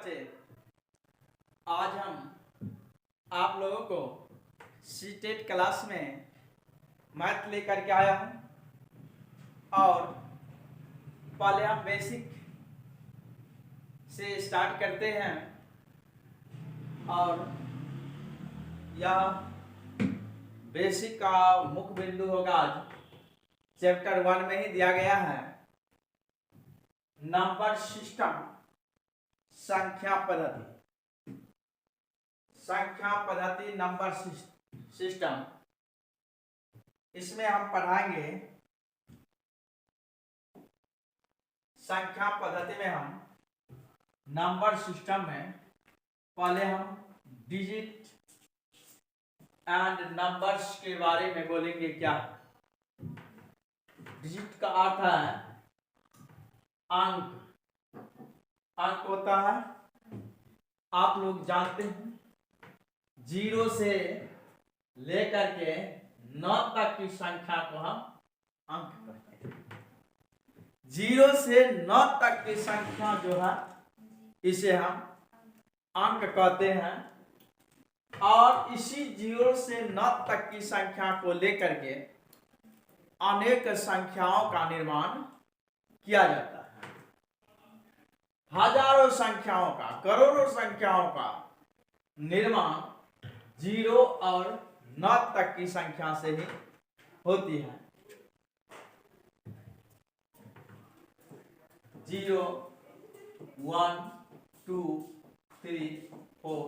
बच्चे, आज हम आप लोगों को सीटेट क्लास में मैथ लेकर के आया हूं और पहले हम बेसिक से स्टार्ट करते हैं और यह बेसिक का मुख्य बिंदु होगा। आज चैप्टर 1 में ही दिया गया है नंबर सिस्टम, संख्या पद्धति नंबर सिस्टम। इसमें हम पढ़ाएंगे संख्या पद्धति में हम नंबर सिस्टम में पहले हम डिजिट एंड नंबर्स के बारे में बोलेंगे। क्या डिजिट का अर्थ है अंक। अंक होता है, आप लोग जानते हैं, 0 से लेकर के 9 तक की संख्या को हम अंक कहते हैं। 0 से 9 तक की संख्या जो है इसे हम अंक कहते हैं और इसी 0 से 9 तक की संख्या को लेकर के अनेक संख्याओं का निर्माण किया जाता है। हजारों संख्याओं का, करोड़ों संख्याओं का निर्माण 0 और 9 तक की संख्या से ही होती है। 0, 1, 2, 3, 4,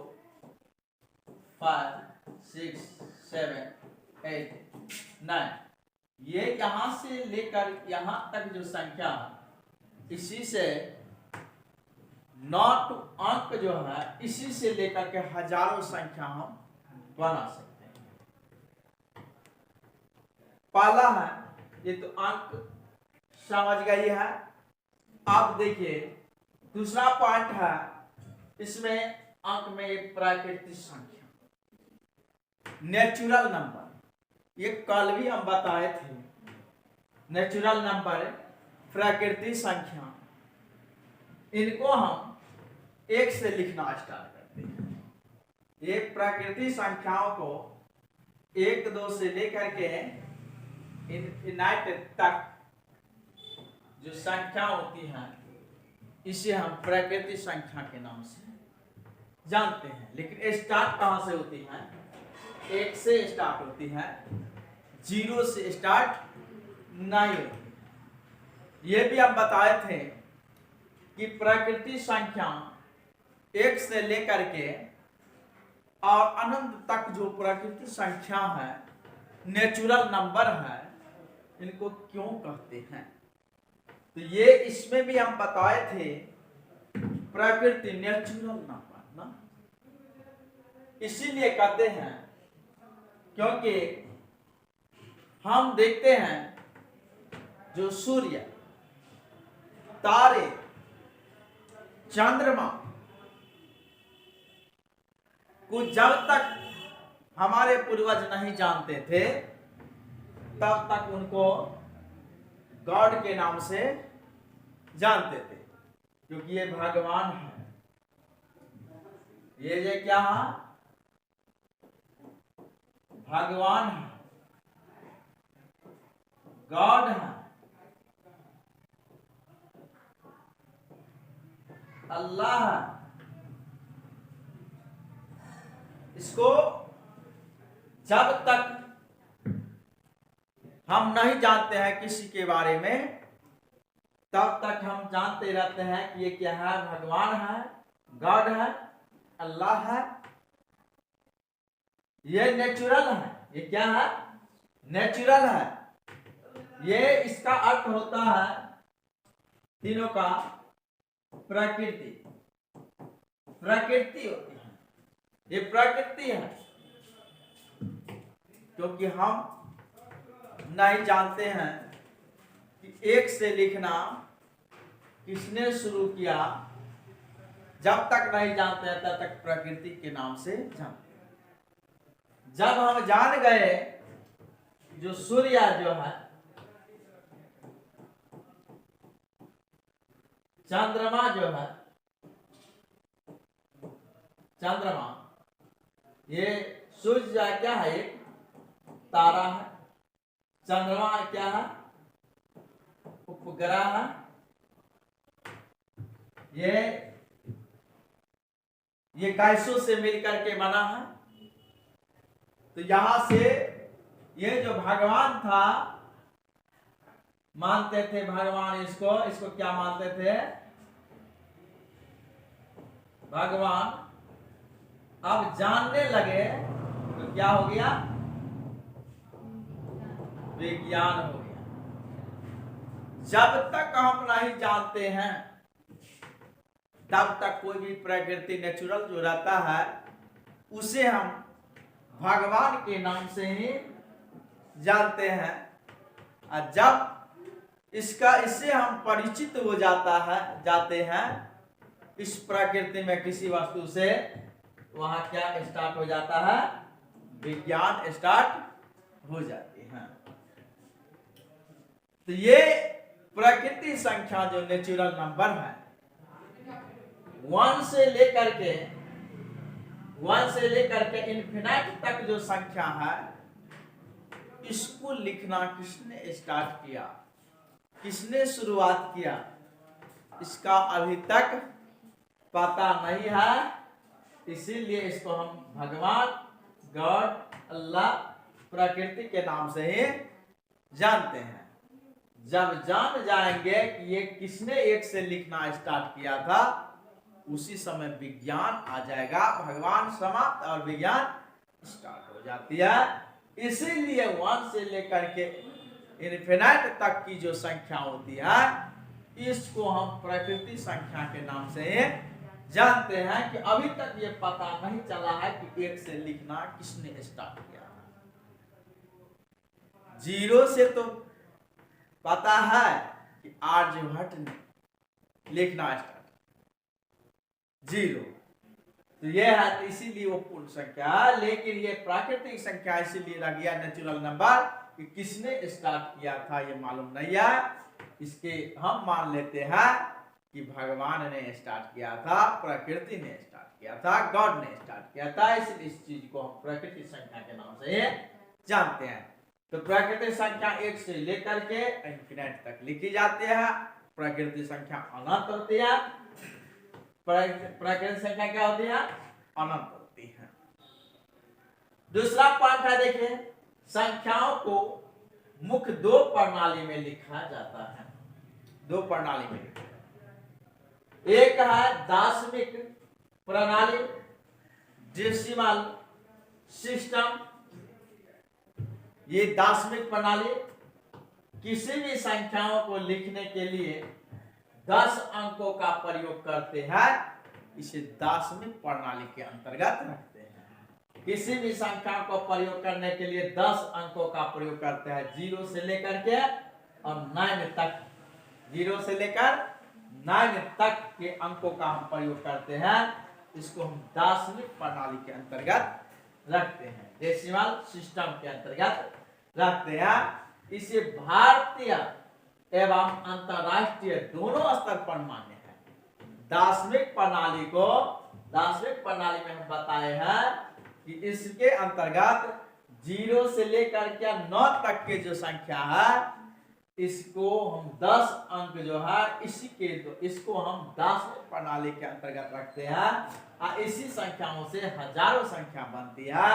5, 6, 7, 8, 9, ये यहां से लेकर यहां तक जो संख्या इसी से 9 अंक जो है इसी से लेकर के हजारों संख्या हम बना सकते हैं। पहला है, ये तो अंक समझ गई है। अब देखिए दूसरा पॉइंट है, इसमें अंक में प्राकृतिक संख्या, नेचुरल नंबर। ये कल भी हम बताए थे, नेचुरल नंबर, प्राकृतिक संख्या, इनको हम 1 से लिखना स्टार्ट करते हैं। ये प्राकृतिक संख्याओं को 1, 2 से लेकर के इनफिनाइट तक जो संख्या होती है इसे हम प्राकृतिक संख्या के नाम से जानते हैं। लेकिन स्टार्ट कहां से होती है? 1 से स्टार्ट होती है, 0 से स्टार्ट नहीं होती। ये भी हम बताए थे कि प्राकृतिक संख्या 1 से लेकर के और अनंत तक जो प्राकृतिक संख्या है, नेचुरल नंबर है, इनको क्यों कहते हैं? तो ये इसमें भी हम बताए थे प्राकृतिक नेचुरल नंबर ना, इसीलिए कहते हैं क्योंकि हम देखते हैं जो सूर्य, तारे, चंद्रमा को जब तक हमारे पूर्वज नहीं जानते थे तब तक उनको गॉड के नाम से जानते थे, क्योंकि ये भगवान है। ये क्या है? भगवान है, गॉड है, अल्लाह है। इसको जब तक हम नहीं जानते हैं किसी के बारे में, तब तक हम जानते रहते हैं कि ये क्या है? भगवान है, गॉड है, अल्लाह है। ये नेचुरल है। ये क्या है? नेचुरल है। ये इसका अर्थ होता है तीनों का प्रकृति। प्रकृति होती है, ये प्रकृति है, क्योंकि हम नहीं जानते हैं कि 1 से लिखना किसने शुरू किया। जब तक नहीं जानते हैं तब तक प्रकृति के नाम से जानते हैं। जब हम जान गए जो सूर्य जो है, चंद्रमा जो है, चंद्रमा, ये सूर्य क्या है, एक तारा है। चंद्रमा क्या है, उपग्रह है। ये गैसों से मिलकर के बना है। तो यहां से ये जो भगवान था, मानते थे भगवान, इसको क्या मानते थे, भगवान। अब जानने लगे तो क्या हो गया, विज्ञान हो गया। जब तक हम नहीं जानते हैं तब तक कोई भी प्रकृति नेचुरल जो रहता है उसे हम भगवान के नाम से ही जानते हैं। और जब इससे हम परिचित हो जाते हैं इस प्रकृति में किसी वस्तु से, वहां क्या स्टार्ट हो जाता है, विज्ञान स्टार्ट हो जाती है। तो ये प्रकृति संख्या जो नेचुरल नंबर है, 1 से लेकर के इन्फिनाइट तक जो संख्या है, इसको लिखना किसने स्टार्ट किया, किसने शुरुआत किया, इसका अभी तक पता नहीं है। इसीलिए इसको हम भगवान, गॉड, अल्लाह, प्रकृति के नाम से ही जानते हैं। जब जान जाएंगे कि ये किसने 1 से लिखना स्टार्ट किया था, उसी समय विज्ञान आ जाएगा। भगवान समाप्त और विज्ञान स्टार्ट हो जाती है। इसीलिए 1 से लेकर के इन्फिनाइट तक की जो संख्या होती है, इसको हम प्रकृति संख्या के नाम से जानते हैं। कि अभी तक ये पता नहीं चला है कि 1 से लिखना किसने स्टार्ट किया। 0 से तो पता है कि आर्यभट्ट ने लिखना स्टार्ट 0, तो ये है, तो इसीलिए वो पूर्ण संख्या है। लेकिन ये प्राकृतिक संख्या इसीलिए रह गया नेचुरल नंबर, कि किसने स्टार्ट किया था ये मालूम नहीं है। इसके हम मान लेते हैं कि भगवान ने स्टार्ट किया था, प्रकृति ने स्टार्ट किया था, गॉड ने स्टार्ट किया था। इसलिए इस चीज को हम प्राकृतिक संख्या के नाम से जानते हैं। तो प्राकृतिक संख्या 1 से लेकर के इन्फिनिट तक लिखी जाती है। प्राकृतिक संख्या अनंत होती है। प्राकृतिक संख्या क्या होती है, अनंत होती है। दूसरा पॉइंट है, देखिए, संख्याओं को मुख्य 2 प्रणाली में लिखा जाता है। 2 प्रणाली में लिखा जाता है। एक है दशमिक प्रणाली, डेसिमल सिस्टम। ये दशमिक प्रणाली किसी भी संख्याओं को लिखने के लिए 10 अंकों का प्रयोग करते हैं, इसे दशमिक प्रणाली के अंतर्गत रखते हैं। किसी भी संख्या को प्रयोग करने के लिए 10 अंकों का प्रयोग करते हैं, 0 से लेकर के और 9 तक। 0 से लेकर 9 तक के अंकों का हम प्रयोग करते हैं। इसको हम दशमिक प्रणाली के अंतर्गत रखते हैं, डेसिमल सिस्टम के अंतर्गत रखते हैं। इसे भारतीय एवं अंतरराष्ट्रीय दोनों स्तर पर मान्य है। दशमिक प्रणाली में हम बताए हैं कि इसके अंतर्गत 0 से लेकर के 9 तक के जो संख्या है, इसको हम 10 अंक जो है इसको हम दशमिक प्रणाली के अंतर्गत रखते हैं। और इसी संख्याओं से हजारों संख्या बनती है।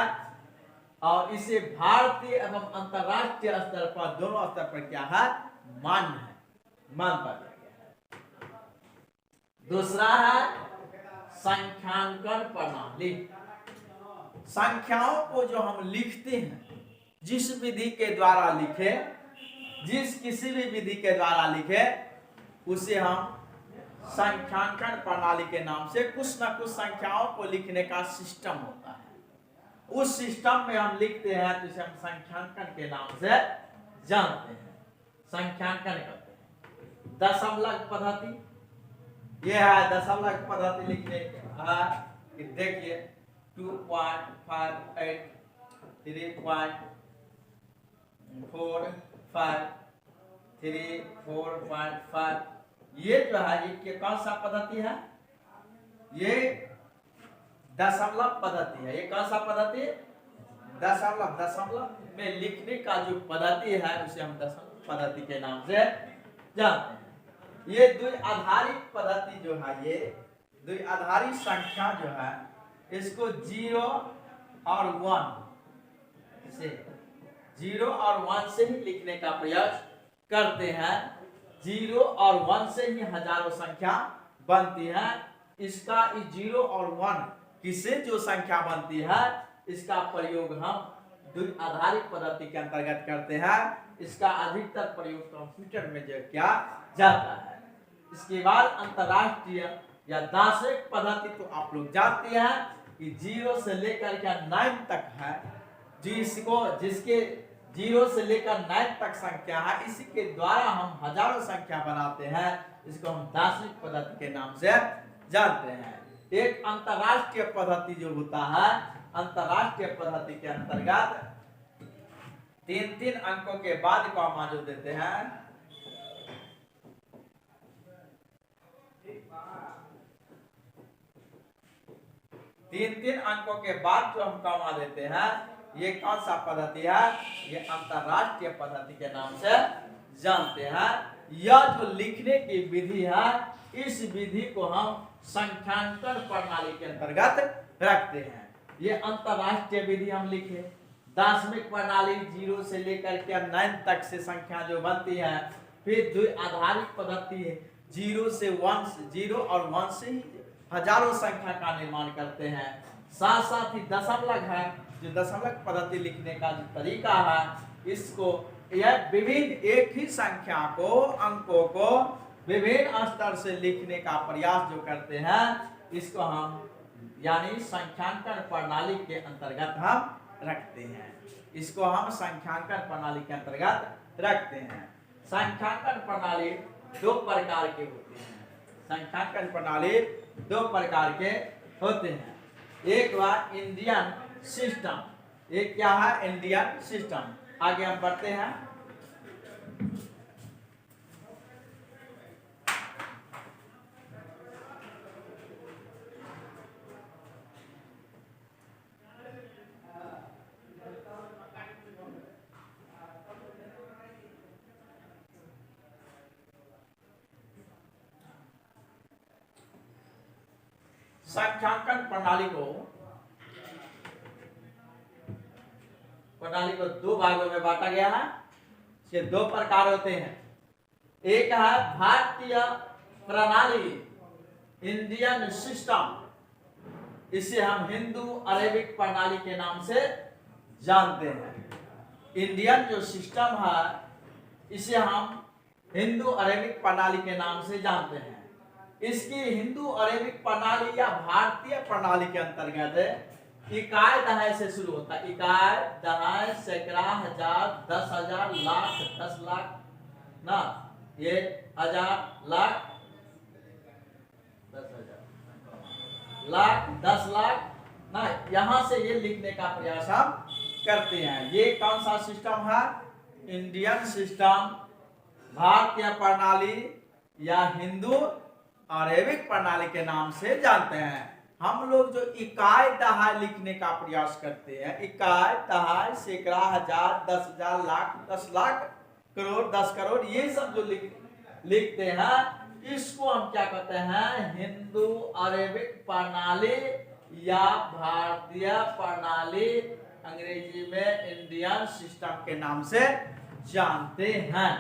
और इसे भारतीय एवं अंतरराष्ट्रीय स्तर पर, दोनों स्तर पर क्या है, मान्य है, मान्यता दिया गया है। दूसरा है संख्यांकन प्रणाली। संख्याओं को जो हम लिखते हैं, जिस विधि के द्वारा लिखे, किसी भी विधि के द्वारा लिखे, उसे हम संख्यांकन प्रणाली के नाम से, कुछ न कुछ संख्याओं को लिखने का सिस्टम होता है। उस सिस्टम में हम लिखते हैं, तो इसे हम संख्यांकन के नाम से जानते हैं, संख्यांकन करते हैं। दशमलव पद्धति, यह है दशमलव पद्धति लिखने की। देखिए 2.58, 3.45, 3.45, ये जो है ये कौन सा पद्धति है, ये दशमलव पद्धति है। ये कौन सा पद्धति? दशमलव में लिखने का जो पद्धति है उसे हम दशमलव पद्धति के नाम से जानते हैं। ये द्विआधारी पद्धति जो है, ये द्विआधारी संख्या जो है, इसको 0 और 1 से 0 और 1 से ही लिखने का प्रयास करते हैं। 0 और 1 से ही हजारों संख्या बनती है। इसका 0 और 1 किसे जो संख्या बनती है, इसका प्रयोग हम द्विआधारी पद्धति के अंतर्गत करते हैं। इसका अधिकतर प्रयोग कंप्यूटर में जो किया जाता है। इसके बाद अंतरराष्ट्रीय या दार्शनिक पद्धति तो आप लोग जानते हैं कि 0 से लेकर के 9 तक है। जिसके 0 से लेकर 9 तक संख्या है, इसी के द्वारा हम हजारों संख्या बनाते हैं। इसको हम दार्शनिक पद्धति के नाम से जानते हैं। एक अंतरराष्ट्रीय पद्धति जो होता है, अंतरराष्ट्रीय पद्धति के अंतर्गत 3-3 अंकों के बाद कॉमा जो देते हैं, तीन अंकों के बाद जो हम कॉमा देते हैं, ये कौन सा पद्धति है? ये अंतरराष्ट्रीय पद्धति के नाम से जानते हैं। यह जो लिखने की विधि है, इस विधि को हम संख्यांकन प्रणाली के अंतर्गत रखते हैं। ये अंतरराष्ट्रीय विधि हम लिखे। दार्शनिक प्रणाली 0 से लेकर के 9 तक से संख्या जो बनती है। फिर द्विआधारी पद्धति 0 और 1 से ही हजारों संख्या का निर्माण करते हैं। साथ साथ ही दशमलव है, जो दशमलव पद्धति लिखने का जो तरीका है, इसको यह विभिन्न एक ही संख्या को, अंकों को विभिन्न स्तर से लिखने का प्रयास जो करते हैं, इसको हम यानी संख्यांकन प्रणाली के अंतर्गत हम रखते हैं। इसको हम संख्यांकन प्रणाली के अंतर्गत रखते हैं। संख्यांकन प्रणाली 2 प्रकार के होते हैं। संख्यांकन प्रणाली 2 प्रकार के होते हैं। एक बार इंडियन सिस्टम, एक क्या है? Indian system. आगे हम बढ़ते हैं। संख्यांकन प्रणाली को 2 भागों में बांटा गया है। इसके 2 प्रकार होते हैं। एक है भारतीय प्रणाली, इंडियन सिस्टम। इसे हम हिंदू अरेबिक प्रणाली के नाम से जानते हैं। इंडियन जो सिस्टम है, इसे हम हिंदू अरेबिक प्रणाली के नाम से जानते हैं। इसकी हिंदू अरेबिक प्रणाली या भारतीय प्रणाली के अंतर्गत इकाई दहाई से शुरू होता है। इकाई, दहाई, सैकड़ा, हजार, 10,000, लाख, 10 लाख ना, ये 1000, लाख, 10,000, लाख, 10 लाख ना, यहां से ये लिखने का प्रयास हम करते हैं। ये कौन सा सिस्टम है? इंडियन सिस्टम, भारतीय प्रणाली या हिंदू अरेबिक प्रणाली के नाम से जानते हैं। हम लोग जो इकाई दहाई लिखने का प्रयास करते हैं, इकाई, दहाई, सैकड़ा, हजार, 10,000, लाख, 10 लाख, करोड़, 10 करोड़, ये सब जो लिखते हैं, इसको हम क्या कहते हैं? हिंदू अरेबिक प्रणाली या भारतीय प्रणाली, अंग्रेजी में इंडियन सिस्टम के नाम से जानते हैं।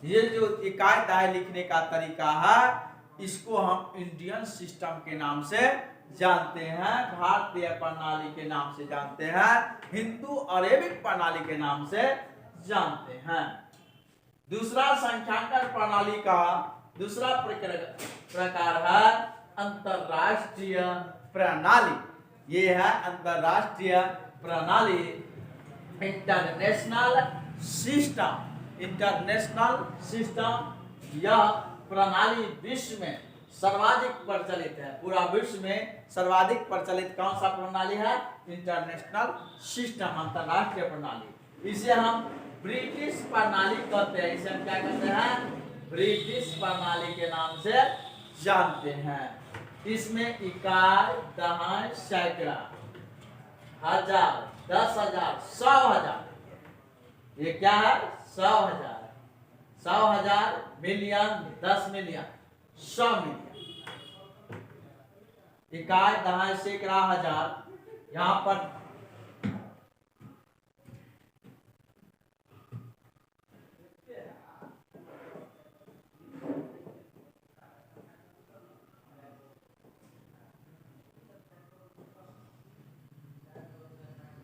ये जो इकाई दहाई लिखने का तरीका है, इसको हम इंडियन सिस्टम के नाम से जानते हैं, भारतीय प्रणाली के नाम से जानते हैं, हिंदू अरेबिक प्रणाली के नाम से जानते हैं। दूसरा संख्यांकन प्रणाली का दूसरा प्रकार है अंतरराष्ट्रीय प्रणाली। ये है अंतरराष्ट्रीय प्रणाली, इंटरनेशनल सिस्टम। इंटरनेशनल सिस्टम, यह प्रणाली विश्व में सर्वाधिक प्रचलित है। पूरा विश्व में सर्वाधिक प्रचलित कौन सा प्रणाली है? इंटरनेशनल सिस्टम, अंतरराष्ट्रीय प्रणाली। इसे हम ब्रिटिश प्रणाली कहते हैं। इसे हम क्या कहते हैं? ब्रिटिश प्रणाली के नाम से जानते हैं। इसमें इकाई, दहाई, सैकड़ा, हजार, 10,000, 100,000। ये क्या है? 100,000। 100,000, मिलियन, 10 मिलियन, 100 मिलियन। इकाई, दहाई, सैकड़ा, हजार। यहां पर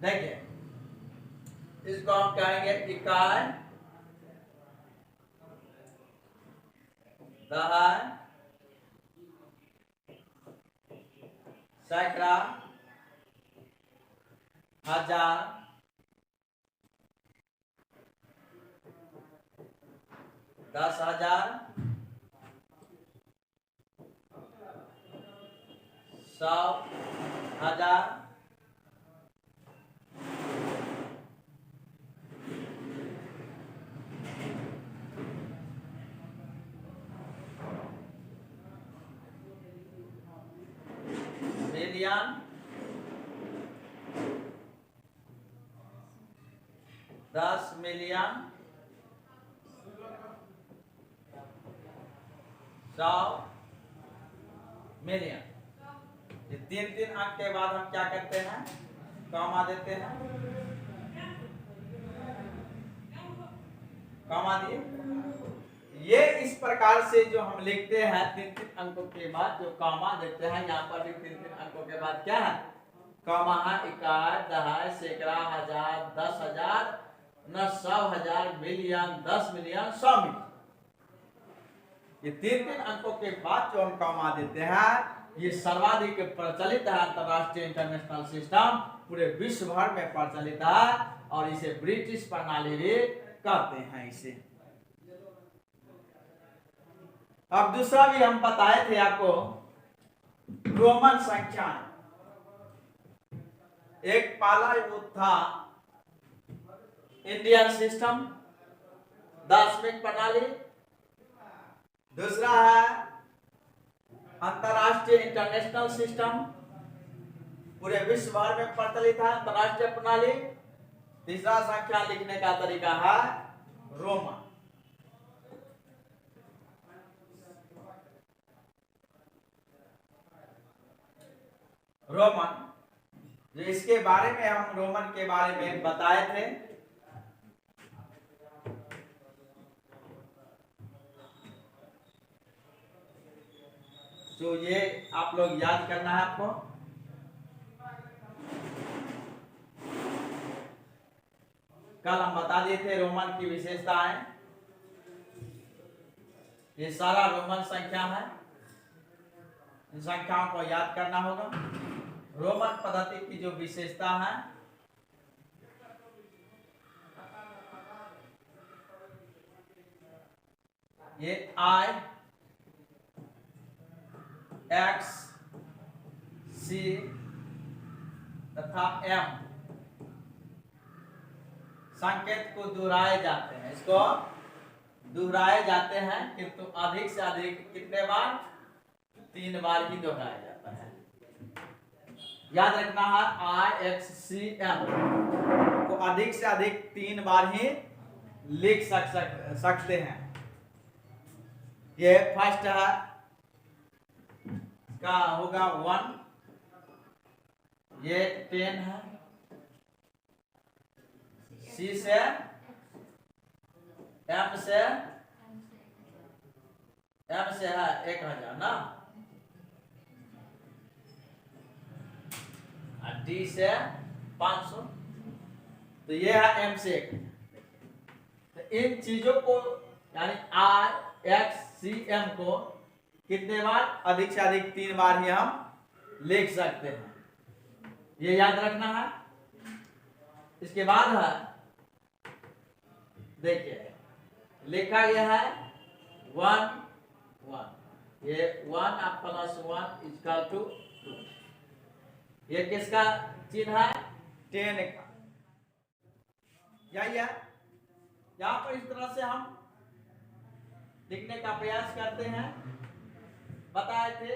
देखिए, इसको हम कहेंगे इकाई, दहाई, सैकड़ा, हजार, 10,000, 100,000, मिलियन, 10 मिलियन, 100 मिलियन। ये तीन अंक के बाद हम क्या करते हैं? कॉमा देते हैं। कॉमा दिए। ये इस प्रकार से जो हम लिखते हैं, तीन अंकों के बाद जो कॉमा देते हैं, यहाँ पर भी तीन अंकों के बाद क्या है? कॉमा है। इकाई, दहाई, सैकड़ा, हजार, 10,000, 100,000, मिलियन, 10 मिलियन, 100 मिलियन। ये तीन अंकों के बाद जो हम कॉमा देते हैं, ये सर्वाधिक प्रचलित है अंतरराष्ट्रीय इंटरनेशनल सिस्टम, पूरे विश्व भर में प्रचलित है, और इसे ब्रिटिश प्रणाली भी कहते हैं इसे। अब दूसरा भी हम बताए थे आपको, रोमन संख्या। एक पहला वो था इंडियन सिस्टम, दार्शनिक प्रणाली। दूसरा है अंतरराष्ट्रीय इंटरनेशनल सिस्टम, पूरे विश्व भर में प्रचलित है अंतरराष्ट्रीय प्रणाली। तीसरा संख्या लिखने का तरीका है रोमन। रोमन, जो इसके बारे में हम रोमन के बारे में बताए थे। तो ये आप लोग याद करना है आपको। कल हम बता दिए थे रोमन की विशेषताएं। ये सारा रोमन संख्या है, इन संख्याओं को याद करना होगा। रोमन पद्धति की जो विशेषता है, ये I, X, C तथा M संकेत को दोहराए जाते हैं। इसको दोहराए जाते हैं, किंतु अधिक से अधिक कितने बार? 3 बार ही दोहराया जाता है। याद रखना है, I, X, C, M को अधिक से अधिक 3 बार ही लिख सकते हैं। ये फर्स्ट है का होगा 1, ये 10 है। C से M से है 1,000 ना, D से 500, तो ये है M से 1,000। तो इन चीजों को यानी I, X, C, M को कितने बार? अधिक से अधिक 3 बार ही हम लिख सकते हैं, ये याद रखना है। इसके बाद है, देखिए लिखा गया है 1, 1, ये 1 + 1 = 2। ये किसका चिन्ह है? 10 का। यही है। यहाँ पर इस तरह से हम लिखने का प्रयास करते हैं। बताए थे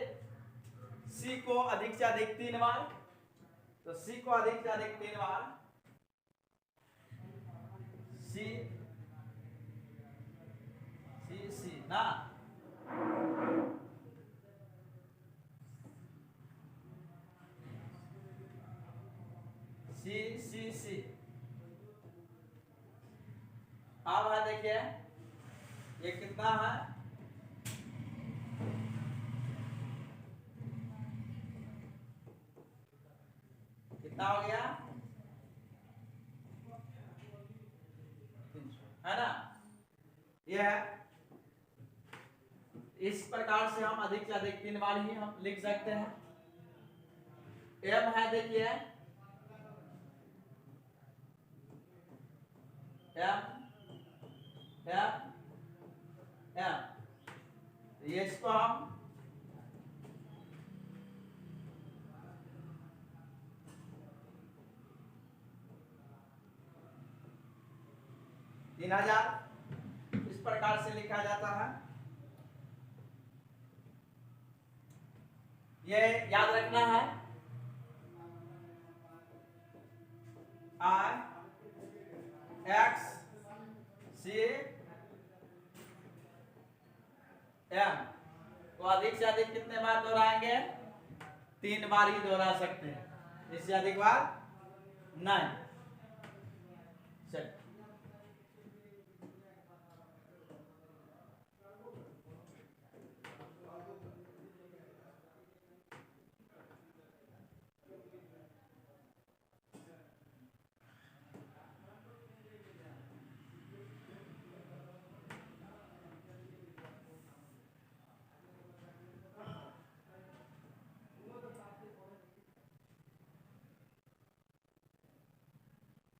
सी को अधिक से अधिक 3 बार, तो सी को अधिक से अधिक 3 बार, सी सी सी ना, सी सी सी। अब है देखिए ये कितना है, कितना हो गया, 300 है ना। ये है, इस प्रकार से हम अधिक से अधिक 3 बार ही हम लिख सकते हैं। एम है देखिए एम एम एम, ये इसको हम तीन हजार इस प्रकार से लिखा जाता है। ये याद रखना है, आई एक्स सी एम को अधिक से अधिक कितने बार दोहराएंगे, 3 बार ही दोहरा सकते हैं, इससे अधिक बार नहीं। चल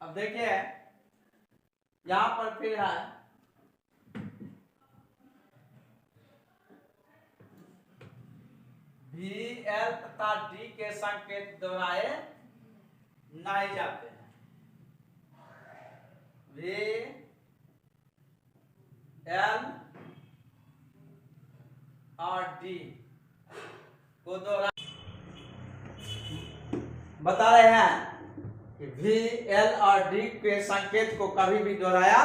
अब देखिए यहां पर फिर है भी एल तथा डी के संकेत दोहराए नहीं जाते हैं। भी एल और डी को दोहरा बता रहे हैं कि भी एल और डी के संकेत को कभी भी दोहराया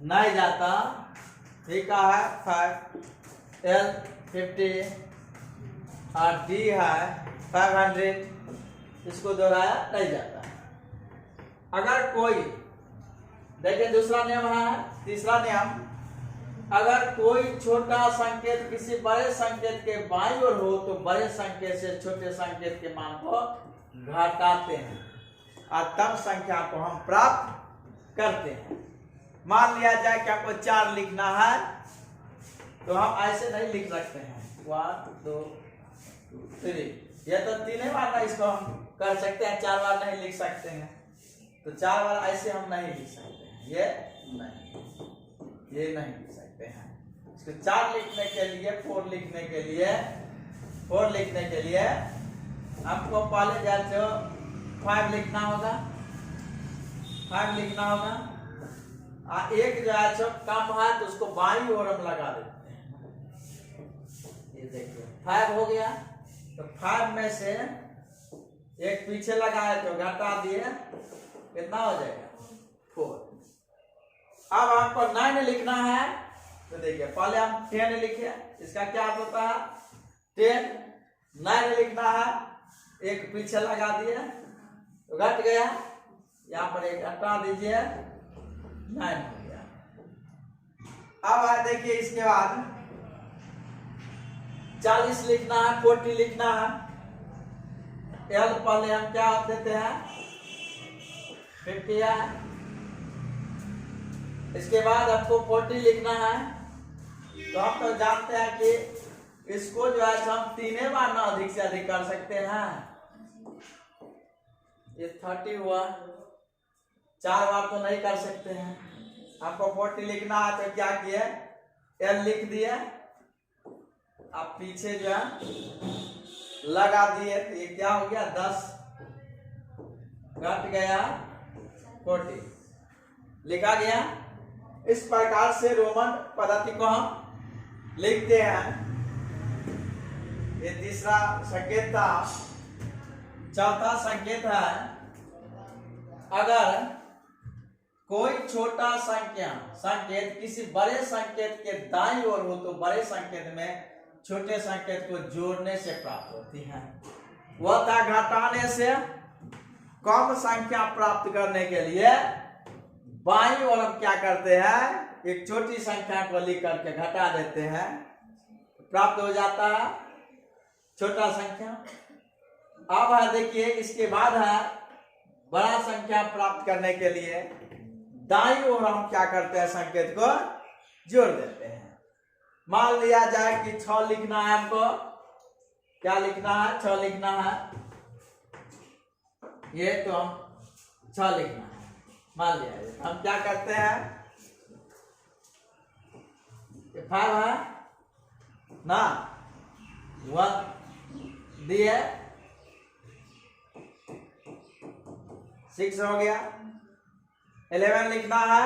नहीं जाता। ठीक है 5 एल 50 और डी है 500, इसको दोहराया नहीं जाता। अगर कोई देखिए दूसरा नियम है, तीसरा नियम, अगर कोई छोटा संकेत किसी बड़े संकेत के बाईं ओर हो तो बड़े संकेत से छोटे संकेत के मान को घटाते हैं और तब संख्या को हम प्राप्त करते हैं। मान लिया जाए कि आपको 4 लिखना है तो हम ऐसे नहीं लिख सकते हैं 1 2 3, ये तो 3 बार ना इसको हम कर सकते हैं, 4 बार नहीं लिख सकते हैं। तो 4 बार ऐसे हम नहीं लिख सकते हैं, ये नहीं लिख सकते हैं। इसको 4 लिखने के लिए 4 लिखने के लिए आपको पहले जैसे 5 लिखना होगा, 5 लिखना होगा। एक जो है जो कम है तो उसको बाईं ओर हम लगा देते हैं। ये देखिए 5 हो गया, तो 5 में से एक पीछे लगाए तो घटा दिए, कितना हो जाएगा 4। अब आपको 9 लिखना है तो देखिए पहले हम 10 लिखे, इसका क्या अर्थ होता है 10, 9 लिखना है, एक पीछे लगा दिए तो घट गया, यहाँ पर एक हटा दीजिए 9 हो गया। अब देखिए इसके बाद 40 लिखना है, 40 लिखना है। एल पहले हम क्या देते हैं 50 है, इसके बाद आपको 40 लिखना है। तो हम तो जानते हैं कि इसको जो है हम 3 बार ना अधिक से अधिक कर सकते हैं। ये 30 हुआ, 4 बार तो नहीं कर सकते हैं। आपको 40 लिखना है तो क्या किए एल लिख दिए, आप पीछे जो है लगा दिए, तो ये क्या हो गया 10, घट गया 40, लिखा गया। इस प्रकार से रोमन पद्धति को हम लिखते हैं। ये तीसरा संकेत था। चौथा संकेत है, अगर कोई छोटा संकेत किसी बड़े संकेत के दाईं ओर हो तो बड़े संकेत में छोटे संकेत को जोड़ने से प्राप्त होती है। वह था घटाने से कम संख्या प्राप्त करने के लिए बाईं ओर हम क्या करते हैं, एक छोटी संख्या को लिख करके घटा देते हैं, प्राप्त हो जाता है छोटा संख्या। अब है देखिए, इसके बाद है बड़ा संख्या प्राप्त करने के लिए दाईं ओर हम क्या करते हैं, संकेत को जोड़ देते हैं। मान लिया जाए कि 6 लिखना है हमको, क्या लिखना है, 6 लिखना है, ये तो हम 6 लिखना है मान लिया। हम क्या करते हैं, 5 है ना, 1 दिए, 6 हो गया। 11 लिखना है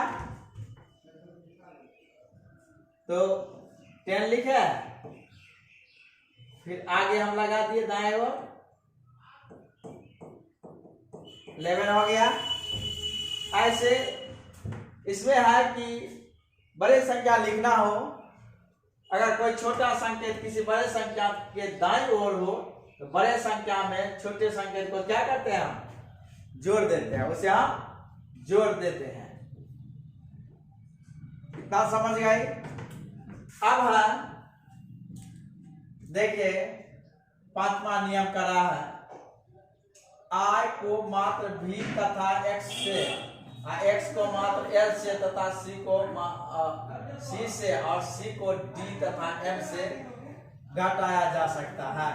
तो 10 लिखे, फिर आगे हम लगा दिए दाएं ओर, 11 हो गया। ऐसे इसमें है कि बड़े संख्या लिखना हो, अगर कोई छोटा संकेत किसी बड़े संख्या के दाईं ओर हो तो बड़े संख्या में छोटे संकेत को क्या करते हैं, हम जोड़ देते हैं, उसे हम जोड़ देते हैं। इतना समझ गए। अब है देखिए, 5वां नियम करा है, I को मात्र V तथा X से, X को मात्र L से तथा C को C से और C को D तथा M से घटाया जा सकता है।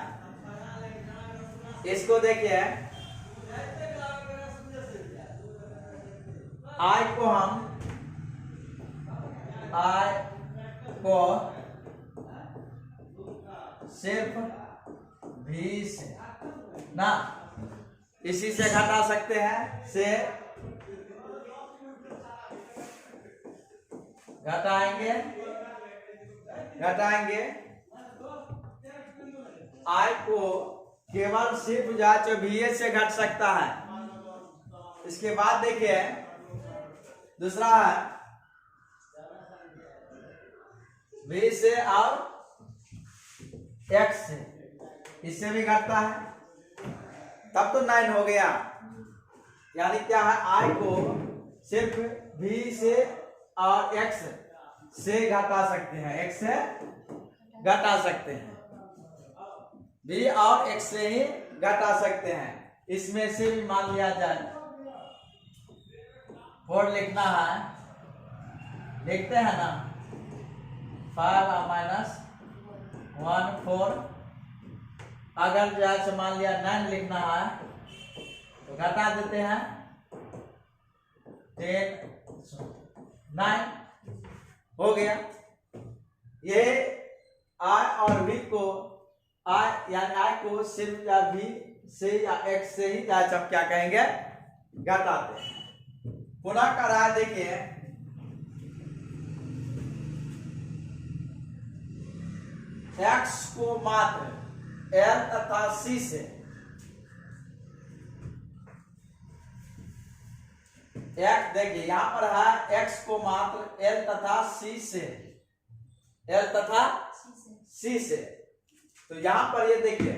इसको देखिए, I को सिर्फ V से ना, इसी से घटा सकते हैं, से घटाएंगे। I को केवल सिर्फ जांचो VA से घट सकता है। इसके बाद देखिए दूसरा है V से और X से, इससे भी घटता है, तब तो 9 हो गया। यानी क्या है, I को सिर्फ V से और X से घटा सकते हैं, X से घटा सकते हैं, V और X से ही घटा सकते हैं। इसमें से भी मान लिया जाए 4 लिखना है, लिखते हैं ना, 5 माइनस 1 4। अगर जैसे मान लिया 9 लिखना है तो घटा देते हैं, 10 9 हो गया। ये I और V को, यानी I को सिर्फ या V से या X से ही हम क्या कहेंगे, घटाते हैं। पुनः करा, देखिए X को मात्र L तथा C से, देखिए यहां पर है X को मात्र L तथा C से, L तथा C से, तो यहां पर ये देखिए